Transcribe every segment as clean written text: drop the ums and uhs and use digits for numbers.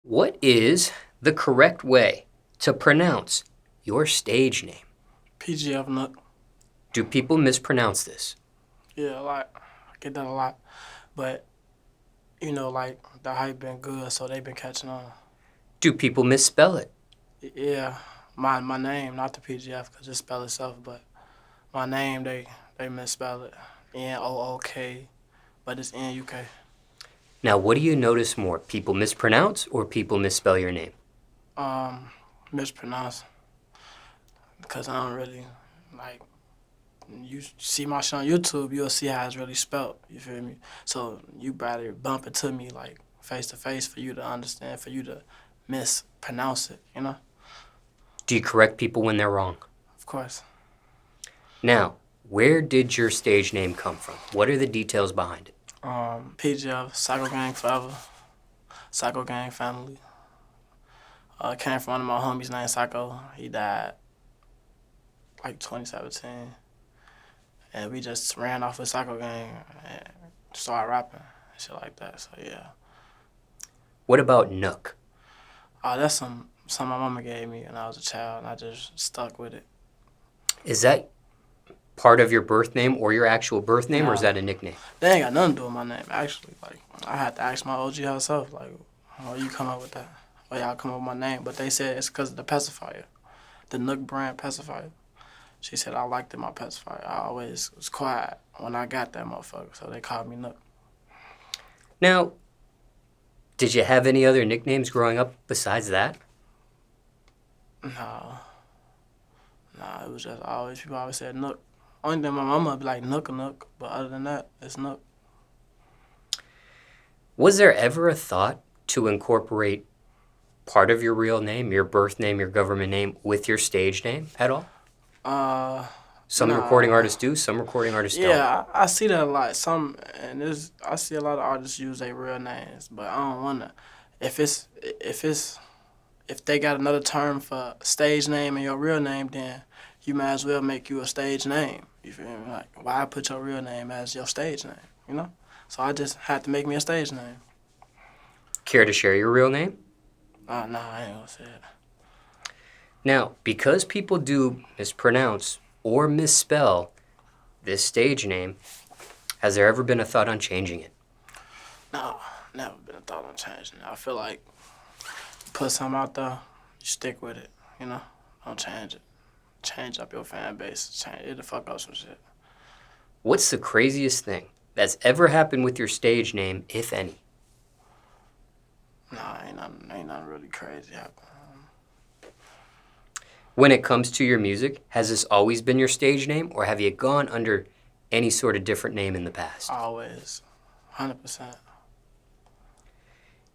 What is the correct way to pronounce your stage name? PGF Nuk. Do people mispronounce this? Yeah, a lot. I get that a lot. But, like, the hype been good, so they been catching on. Do people misspell it? Yeah, my name, not the PGF, because it spell itself, but my name, they misspell it. N-O-O-K, but it's N-U-K. Now, what do you notice more, people mispronounce or people misspell your name? Mispronounce, because I don't really, like, you see my shit on YouTube, you'll see how it's really spelled, you feel me? So you better bump it to me, like, face to face for you to understand, for you to mispronounce it, you know? Do you correct people when they're wrong? Of course. Now, where did your stage name come from? What are the details behind it? PGF, Psycho Gang Forever, Psycho Gang Family. Came from one of my homies named Psycho. He died like 2017. And we just ran off with Psycho Gang and started rapping and shit like that. So yeah. What about Nuk? That's some my mama gave me when I was a child, and I just stuck with it. Is that part of your birth name or your actual birth name, or is Nah. that a nickname? They ain't got nothing to do with my name, actually. Like, I had to ask my OG herself, like, how you come up with that? Or y'all come up with my name? But they said it's because of the pacifier, the Nuk brand pacifier. She said I liked it, my pacifier. I always was quiet when I got that motherfucker, so they called me Nuk. Now, did you have any other nicknames growing up besides that? No, it was just people always said Nuk. Only thing my mama would be like Nook or Nook, but other than that, it's Nuk. Was there ever a thought to incorporate part of your real name, your birth name, your government name, with your stage name at all? Some Nah. recording artists do, some recording artists don't. Yeah, I see that a lot. I see a lot of artists use their real names, but I don't wanna. If they got another term for stage name and your real name, then you might as well make you a stage name. You feel me? Like, why put your real name as your stage name? You know? So I just had to make me a stage name. Care to share your real name? Nah, I ain't gonna say it. Now, because people do mispronounce or misspell this stage name, has there ever been a thought on changing it? No, never been a thought on changing it. I feel like put something out there, you stick with it, you know? Don't change it. Change up your fan base. Change it to fuck up some shit. What's the craziest thing that's ever happened with your stage name, if any? Nah, ain't nothing really crazy happen. When it comes to your music, has this always been your stage name, or have you gone under any sort of different name in the past? Always. 100%.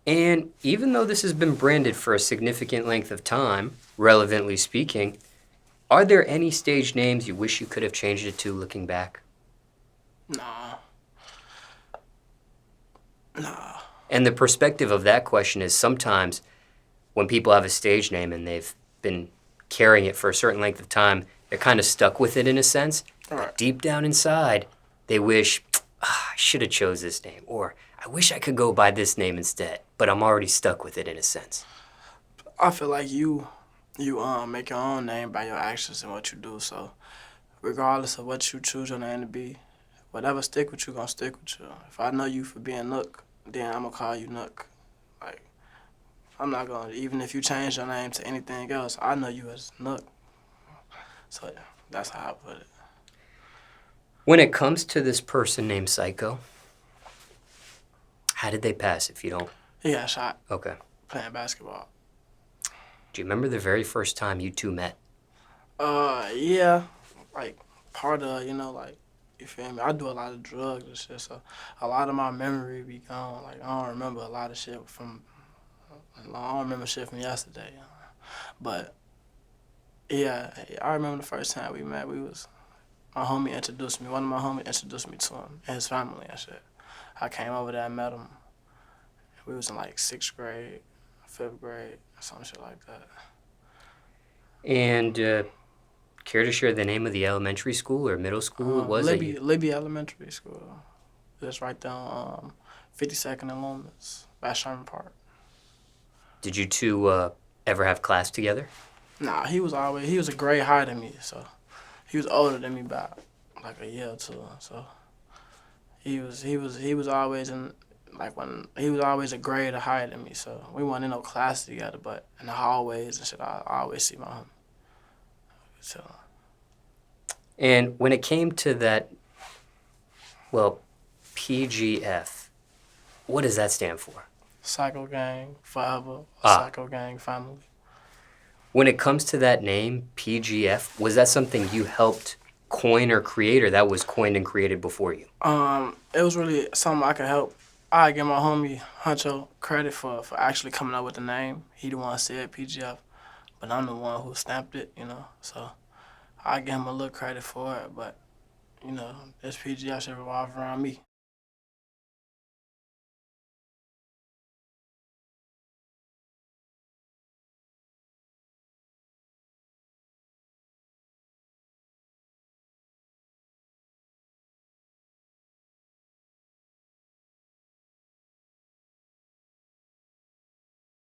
And even though this has been branded for a significant length of time, relevantly speaking, are there any stage names you wish you could have changed it to looking back? Nah. And the perspective of that question is sometimes when people have a stage name and they've been carrying it for a certain length of time, they're kind of stuck with it in a sense. Right. But deep down inside, they wish, I should have chose this name, or I wish I could go by this name instead, but I'm already stuck with it in a sense. I feel like you make your own name by your actions and what you do. So regardless of what you choose your name to be, whatever stick with you, gonna stick with you. If I know you for being Nook, then I'm gonna call you Nook. Like, I'm not gonna, even if you change your name to anything else, I know you as Nook. So yeah, that's how I put it. When it comes to this person named Psycho, how did they pass if you don't? He got shot Okay. playing basketball. Do you remember the very first time you two met? Yeah, like part of, like, you feel me? I do a lot of drugs and shit, so a lot of my memory be gone. Like, I don't remember a lot of shit I don't remember shit from yesterday. But yeah, I remember the first time we met. One of my homies introduced me to him and his family and shit. I came over there and met him. We was in like 6th grade, 5th grade, some shit like that. And care to share the name of the elementary school or middle school it was? Libby Elementary School. It's right there on 52nd and Loomis by Sherman Park. Did you two ever have class together? Nah, he was a grade higher than me, so he was older than me by like a year or two. So he was always in like when he was always a grade higher than me. So we weren't in no class together, but in the hallways and shit, I always see my homie. So. And when it came to that, well, PGF, what does that stand for? Psycho Gang Forever, Psycho Gang Family. When it comes to that name, PGF, was that something you helped coin or create, or that was coined and created before you? It was really something I could help. I give my homie Huncho credit for actually coming up with the name. He the one who said PGF, but I'm the one who stamped it, you know. So I give him a little credit for it, but you know, this PGF should revolve around me.